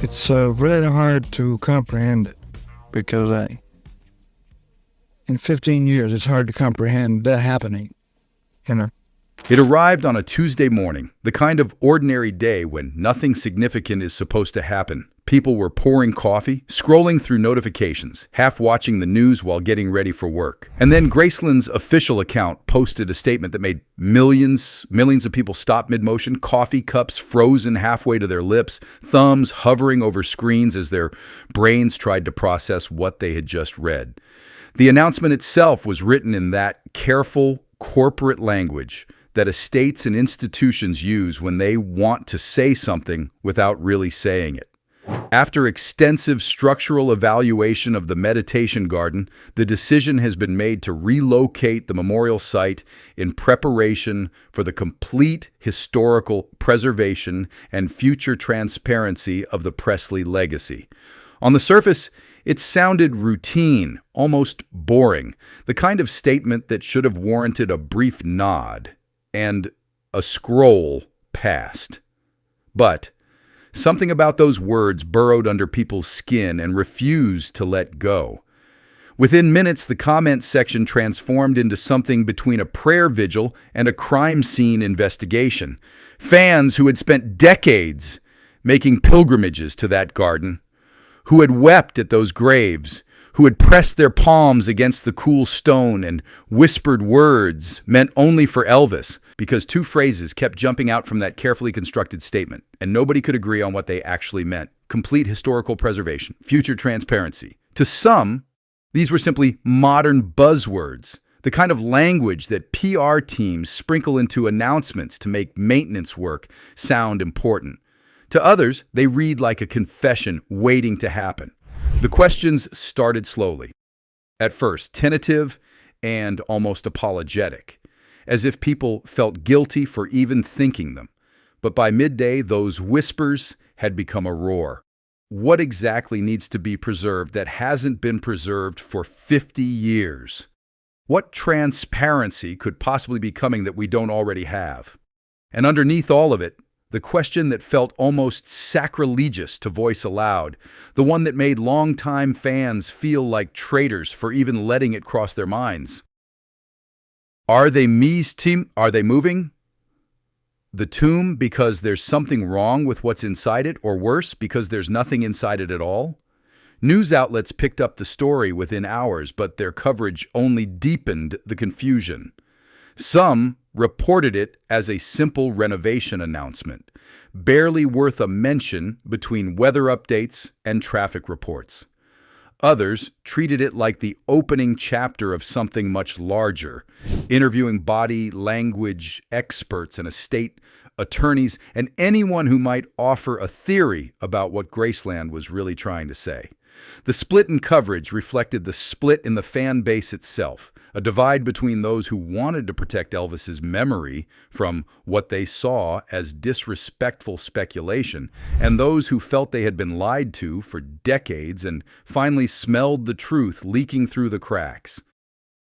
It's really hard to comprehend it because in 15 years, it's hard to comprehend that happening, you know. It arrived on a Tuesday morning, the kind of ordinary day when nothing significant is supposed to happen. People were pouring coffee, scrolling through notifications, half watching the news while getting ready for work. And then Graceland's official account posted a statement that made millions of people stop mid-motion, coffee cups frozen halfway to their lips, thumbs hovering over screens as their brains tried to process what they had just read. The announcement itself was written in that careful corporate language that estates and institutions use when they want to say something without really saying it. After extensive structural evaluation of the meditation garden, the decision has been made to relocate the memorial site in preparation for the complete historical preservation and future transparency of the Presley legacy. On the surface, it sounded routine, almost boring, the kind of statement that should have warranted a brief nod and a scroll past. But something about those words burrowed under people's skin and refused to let go. Within minutes, the comment section transformed into something between a prayer vigil and a crime scene investigation. Fans who had spent decades making pilgrimages to that garden, who had wept at those graves, who had pressed their palms against the cool stone and whispered words meant only for Elvis, because two phrases kept jumping out from that carefully constructed statement, and nobody could agree on what they actually meant. Complete historical preservation, future transparency. To some, these were simply modern buzzwords, the kind of language that PR teams sprinkle into announcements to make maintenance work sound important. To others, they read like a confession waiting to happen. The questions started slowly. At first, tentative and almost apologetic, as if people felt guilty for even thinking them. But by midday, those whispers had become a roar. What exactly needs to be preserved that hasn't been preserved for 50 years? What transparency could possibly be coming that we don't already have? And underneath all of it, the question that felt almost sacrilegious to voice aloud, the one that made longtime fans feel like traitors for even letting it cross their minds. Are they me's team? Are they moving the tomb because there's something wrong with what's inside it, or worse, because there's nothing inside it at all? News outlets picked up the story within hours, but their coverage only deepened the confusion. Some reported it as a simple renovation announcement, barely worth a mention between weather updates and traffic reports. Others treated it like the opening chapter of something much larger, interviewing body language experts and estate attorneys and anyone who might offer a theory about what Graceland was really trying to say. The split in coverage reflected the split in the fan base itself, a divide between those who wanted to protect Elvis's memory from what they saw as disrespectful speculation, and those who felt they had been lied to for decades and finally smelled the truth leaking through the cracks.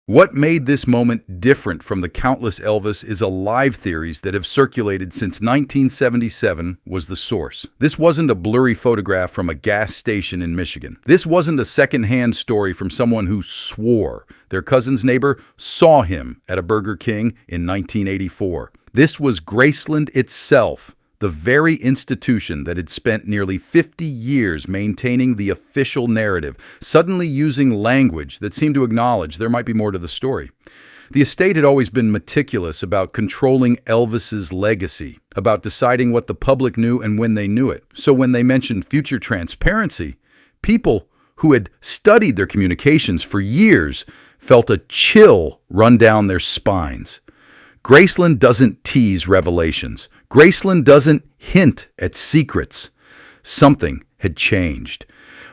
What made this moment different from the countless Elvis is alive theories that have circulated since 1977 was the source. This wasn't a blurry photograph from a gas station in Michigan. This wasn't a secondhand story from someone who swore their cousin's neighbor saw him at a Burger King in 1984. This was Graceland itself, the very institution that had spent nearly 50 years maintaining the official narrative, suddenly using language that seemed to acknowledge there might be more to the story. The estate had always been meticulous about controlling Elvis's legacy, about deciding what the public knew and when they knew it. So when they mentioned future transparency, people who had studied their communications for years felt a chill run down their spines. Graceland doesn't tease revelations. Graceland doesn't hint at secrets. Something had changed.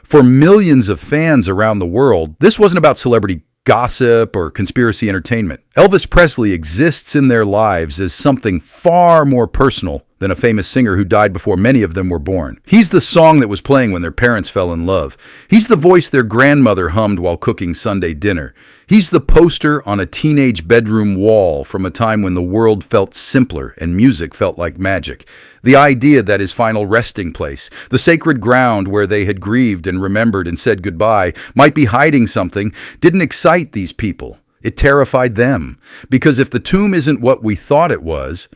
For millions of fans around the world, this wasn't about celebrity gossip or conspiracy entertainment. Elvis Presley exists in their lives as something far more personal than a famous singer who died before many of them were born. He's the song that was playing when their parents fell in love. He's the voice their grandmother hummed while cooking Sunday dinner. He's the poster on a teenage bedroom wall from a time when the world felt simpler and music felt like magic. The idea that his final resting place, the sacred ground where they had grieved and remembered and said goodbye, might be hiding something, didn't excite these people. It terrified them. Because if the tomb isn't what we thought it was,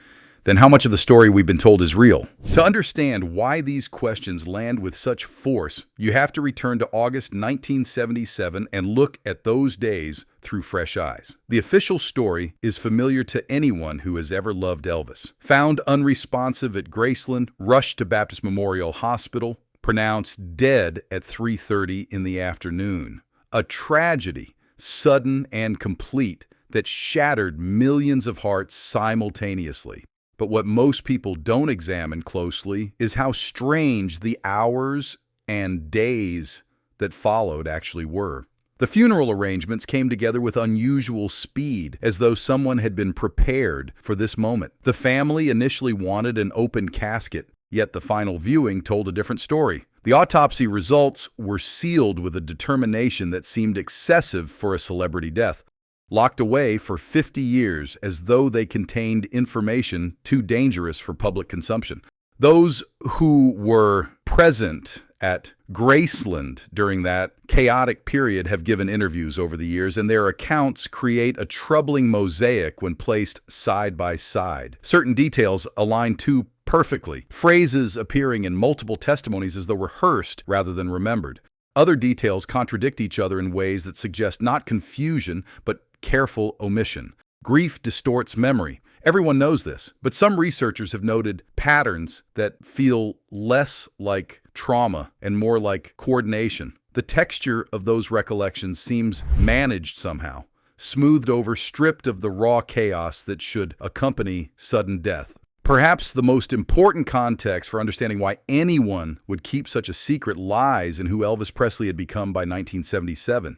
then how much of the story we've been told is real? To understand why these questions land with such force, you have to return to August 1977 and look at those days through fresh eyes. The official story is familiar to anyone who has ever loved Elvis. Found unresponsive at Graceland, rushed to Baptist Memorial Hospital, pronounced dead at 3:30 in the afternoon. A tragedy, sudden and complete, that shattered millions of hearts simultaneously. But what most people don't examine closely is how strange the hours and days that followed actually were. The funeral arrangements came together with unusual speed, as though someone had been prepared for this moment. The family initially wanted an open casket, yet the final viewing told a different story. The autopsy results were sealed with a determination that seemed excessive for a celebrity death. Locked away for 50 years as though they contained information too dangerous for public consumption. Those who were present at Graceland during that chaotic period have given interviews over the years, and their accounts create a troubling mosaic when placed side by side. Certain details align too perfectly, phrases appearing in multiple testimonies as though rehearsed rather than remembered. Other details contradict each other in ways that suggest not confusion, but careful omission. Grief distorts memory. Everyone knows this, but some researchers have noted patterns that feel less like trauma and more like coordination. The texture of those recollections seems managed somehow, smoothed over, stripped of the raw chaos that should accompany sudden death. Perhaps the most important context for understanding why anyone would keep such a secret lies in who Elvis Presley had become by 1977.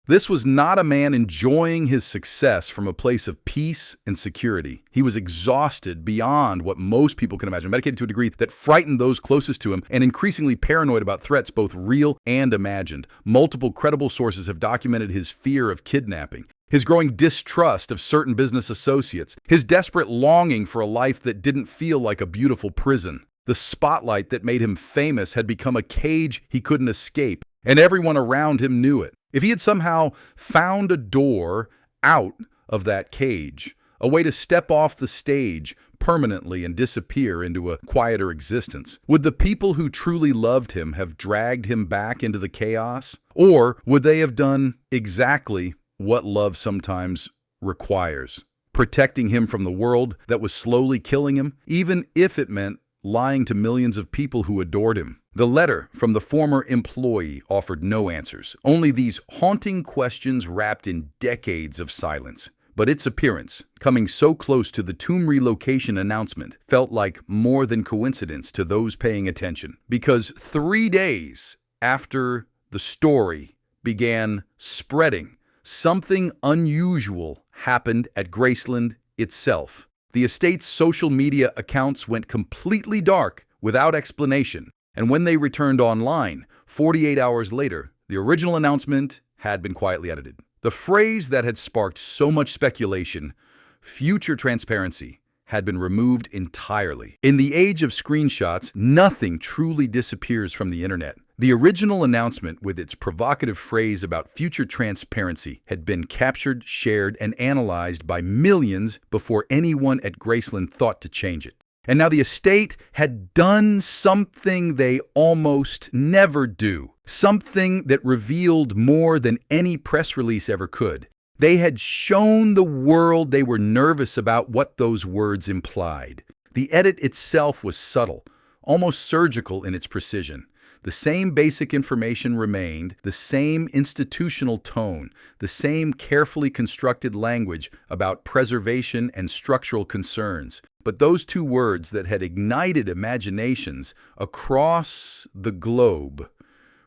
This was not a man enjoying his success from a place of peace and security. He was exhausted beyond what most people can imagine, medicated to a degree that frightened those closest to him, and increasingly paranoid about threats both real and imagined. Multiple credible sources have documented his fear of kidnapping, his growing distrust of certain business associates, his desperate longing for a life that didn't feel like a beautiful prison. The spotlight that made him famous had become a cage he couldn't escape, and everyone around him knew it. If he had somehow found a door out of that cage, a way to step off the stage permanently and disappear into a quieter existence, would the people who truly loved him have dragged him back into the chaos? Or would they have done exactly what love sometimes requires, protecting him from the world that was slowly killing him, even if it meant lying to millions of people who adored him? The letter from the former employee offered no answers, only these haunting questions wrapped in decades of silence. But its appearance, coming so close to the tomb relocation announcement, felt like more than coincidence to those paying attention. Because 3 days after the story began spreading, something unusual happened at Graceland itself. The estate's social media accounts went completely dark without explanation. And when they returned online, 48 hours later, the original announcement had been quietly edited. The phrase that had sparked so much speculation, future transparency, had been removed entirely. In the age of screenshots, nothing truly disappears from the internet. The original announcement, with its provocative phrase about future transparency, had been captured, shared, and analyzed by millions before anyone at Graceland thought to change it. And now the estate had done something they almost never do, something that revealed more than any press release ever could. They had shown the world they were nervous about what those words implied. The edit itself was subtle, almost surgical in its precision. The same basic information remained, the same institutional tone, the same carefully constructed language about preservation and structural concerns. But those two words that had ignited imaginations across the globe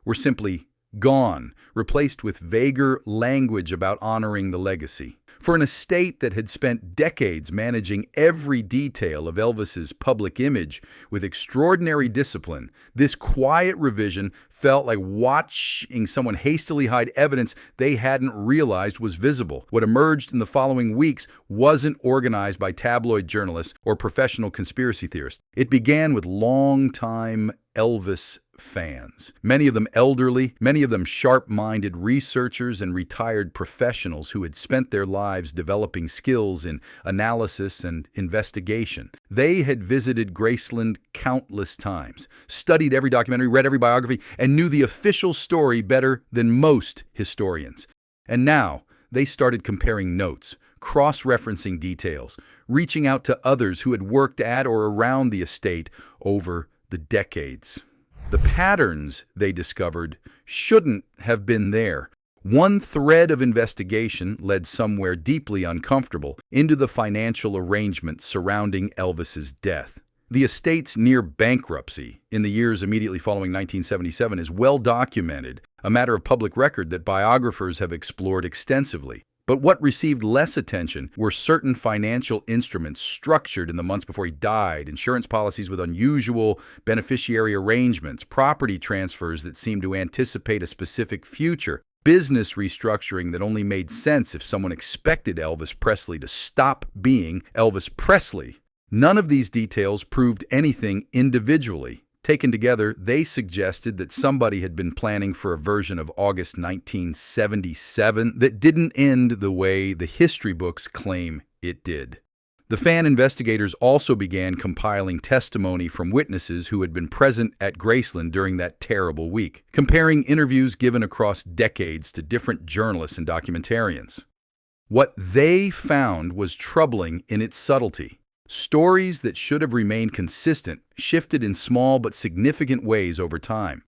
were simply gone, replaced with vaguer language about honoring the legacy. For an estate that had spent decades managing every detail of Elvis's public image with extraordinary discipline, this quiet revision felt like watching someone hastily hide evidence they hadn't realized was visible. What emerged in the following weeks wasn't organized by tabloid journalists or professional conspiracy theorists. It began with longtime Elvis fans, many of them elderly, many of them sharp-minded researchers and retired professionals who had spent their lives developing skills in analysis and investigation. They had visited Graceland countless times, studied every documentary, read every biography, and knew the official story better than most historians. And now they started comparing notes, cross-referencing details, reaching out to others who had worked at or around the estate over the decades. The patterns they discovered shouldn't have been there. One thread of investigation led somewhere deeply uncomfortable, into the financial arrangements surrounding Elvis's death. The estate's near bankruptcy in the years immediately following 1977 is well documented, a matter of public record that biographers have explored extensively. But what received less attention were certain financial instruments structured in the months before he died, insurance policies with unusual beneficiary arrangements, property transfers that seemed to anticipate a specific future, business restructuring that only made sense if someone expected Elvis Presley to stop being Elvis Presley. None of these details proved anything individually. Taken together, they suggested that somebody had been planning for a version of August 1977 that didn't end the way the history books claim it did. The fan investigators also began compiling testimony from witnesses who had been present at Graceland during that terrible week, comparing interviews given across decades to different journalists and documentarians. What they found was troubling in its subtlety. Stories that should have remained consistent shifted in small but significant ways over time.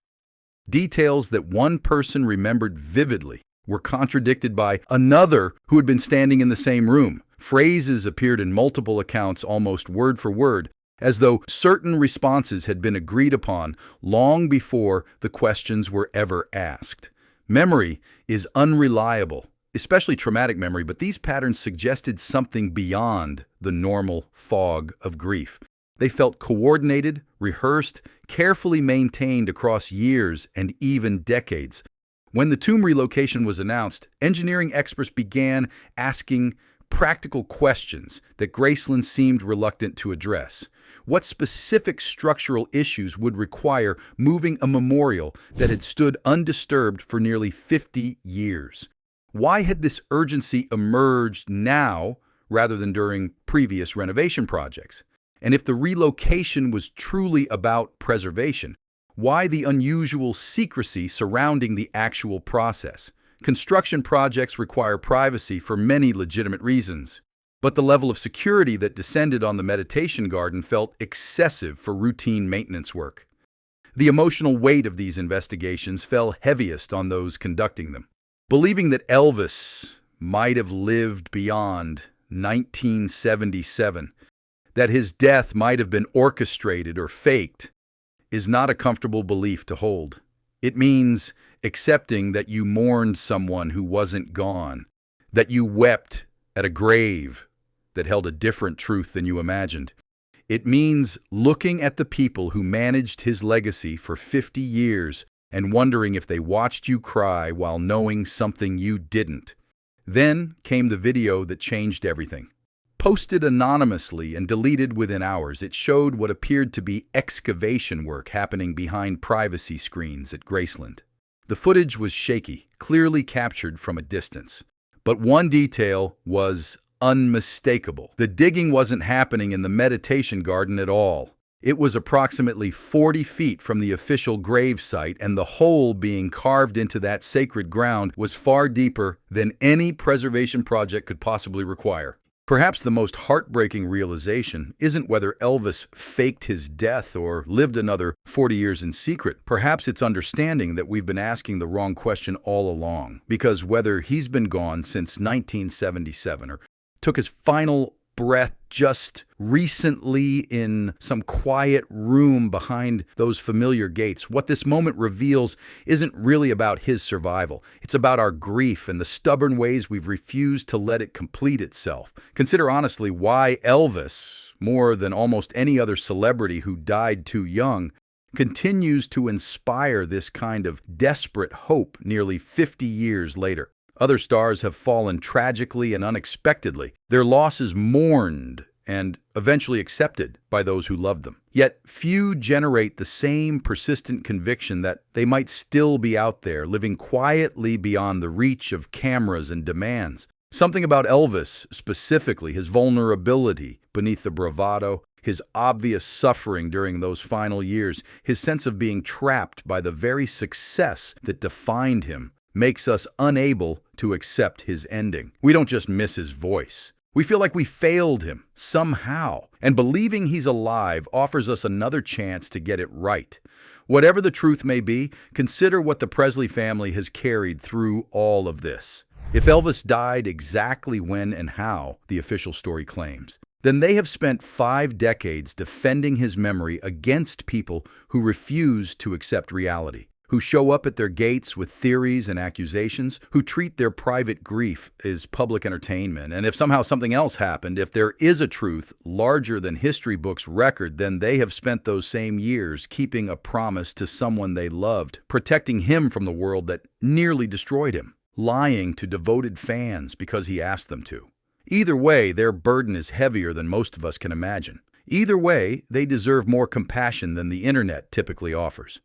Details that one person remembered vividly were contradicted by another who had been standing in the same room. Phrases appeared in multiple accounts almost word for word, as though certain responses had been agreed upon long before the questions were ever asked. Memory is unreliable, especially traumatic memory, but these patterns suggested something beyond the normal fog of grief. They felt coordinated, rehearsed, carefully maintained across years and even decades. When the tomb relocation was announced, engineering experts began asking practical questions that Graceland seemed reluctant to address. What specific structural issues would require moving a memorial that had stood undisturbed for nearly 50 years? Why had this urgency emerged now rather than during previous renovation projects? And if the relocation was truly about preservation, why the unusual secrecy surrounding the actual process? Construction projects require privacy for many legitimate reasons, but the level of security that descended on the meditation garden felt excessive for routine maintenance work. The emotional weight of these investigations fell heaviest on those conducting them. Believing that Elvis might have lived beyond 1977, that his death might have been orchestrated or faked, is not a comfortable belief to hold. It means accepting that you mourned someone who wasn't gone, that you wept at a grave that held a different truth than you imagined. It means looking at the people who managed his legacy for 50 years and wondering if they watched you cry while knowing something you didn't. Then came the video that changed everything. Posted anonymously and deleted within hours, it showed what appeared to be excavation work happening behind privacy screens at Graceland. The footage was shaky, clearly captured from a distance. But one detail was unmistakable. The digging wasn't happening in the meditation garden at all. It was approximately 40 feet from the official grave site, and the hole being carved into that sacred ground was far deeper than any preservation project could possibly require. Perhaps the most heartbreaking realization isn't whether Elvis faked his death or lived another 40 years in secret. Perhaps it's understanding that we've been asking the wrong question all along, because whether he's been gone since 1977 or took his final breath just recently in some quiet room behind those familiar gates. What this moment reveals isn't really about his survival. It's about our grief and the stubborn ways we've refused to let it complete itself. Consider honestly why Elvis, more than almost any other celebrity who died too young, continues to inspire this kind of desperate hope nearly 50 years later. Other stars have fallen tragically and unexpectedly, their losses mourned and eventually accepted by those who loved them. Yet few generate the same persistent conviction that they might still be out there, living quietly beyond the reach of cameras and demands. Something about Elvis, specifically, his vulnerability beneath the bravado, his obvious suffering during those final years, his sense of being trapped by the very success that defined him, makes us unable to accept his ending. We don't just miss his voice. We feel like we failed him somehow, and believing he's alive offers us another chance to get it right. Whatever the truth may be, consider what the Presley family has carried through all of this. If Elvis died exactly when and how the official story claims, then they have spent 5 decades defending his memory against people who refuse to accept reality, who show up at their gates with theories and accusations, who treat their private grief as public entertainment. And if somehow something else happened, if there is a truth larger than history books' record, then they have spent those same years keeping a promise to someone they loved, protecting him from the world that nearly destroyed him, lying to devoted fans because he asked them to. Either way, their burden is heavier than most of us can imagine. Either way, they deserve more compassion than the internet typically offers.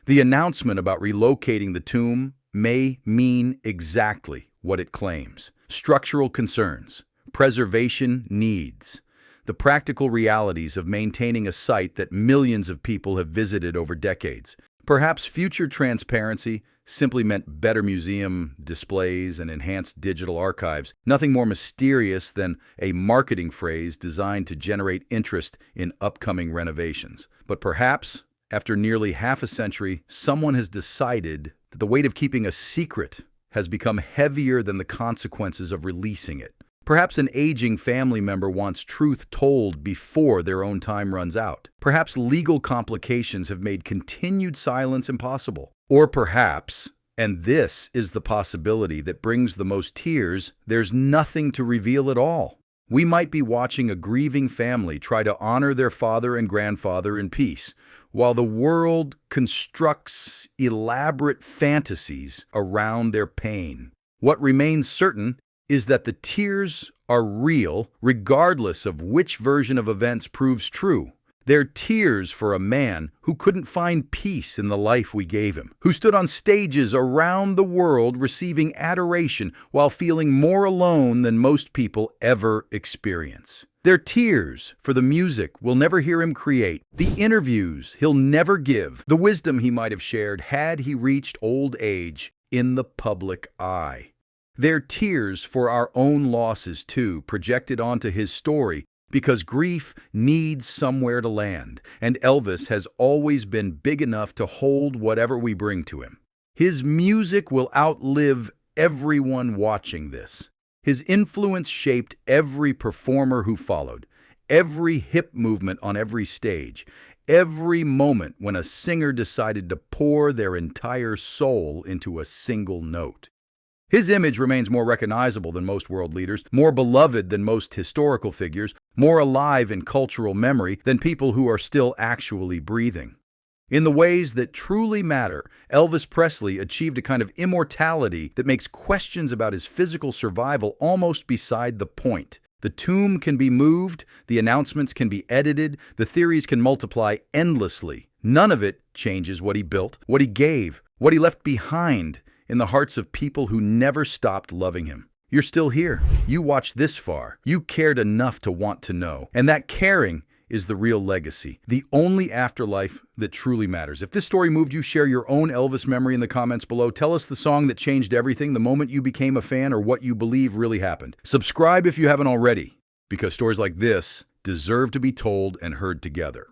The announcement about relocating the tomb may mean exactly what it claims: structural concerns, preservation needs, the practical realities of maintaining a site that millions of people have visited over decades. Perhaps future transparency simply meant better museum displays and enhanced digital archives, nothing more mysterious than a marketing phrase designed to generate interest in upcoming renovations. But perhaps, after nearly half a century, someone has decided that the weight of keeping a secret has become heavier than the consequences of releasing it. Perhaps an aging family member wants truth told before their own time runs out. Perhaps legal complications have made continued silence impossible. Or perhaps, and this is the possibility that brings the most tears, there's nothing to reveal at all. We might be watching a grieving family try to honor their father and grandfather in peace, while the world constructs elaborate fantasies around their pain. What remains certain is that the tears are real, regardless of which version of events proves true. They're tears for a man who couldn't find peace in the life we gave him, who stood on stages around the world receiving adoration while feeling more alone than most people ever experience. They're tears for the music we'll never hear him create, the interviews he'll never give, the wisdom he might have shared had he reached old age in the public eye. They're tears for our own losses, too, projected onto his story, because grief needs somewhere to land, and Elvis has always been big enough to hold whatever we bring to him. His music will outlive everyone watching this. His influence shaped every performer who followed, every hip movement on every stage, every moment when a singer decided to pour their entire soul into a single note. His image remains more recognizable than most world leaders, more beloved than most historical figures, more alive in cultural memory than people who are still actually breathing. In the ways that truly matter, Elvis Presley achieved a kind of immortality that makes questions about his physical survival almost beside the point. The tomb can be moved, the announcements can be edited, the theories can multiply endlessly. None of it changes what he built, what he gave, what he left behind in the hearts of people who never stopped loving him. You're still here. You watched this far. You cared enough to want to know. And that caring is the real legacy, the only afterlife that truly matters. If this story moved you, share your own Elvis memory in the comments below. Tell us the song that changed everything, the moment you became a fan, or what you believe really happened. Subscribe if you haven't already, because stories like this deserve to be told and heard together.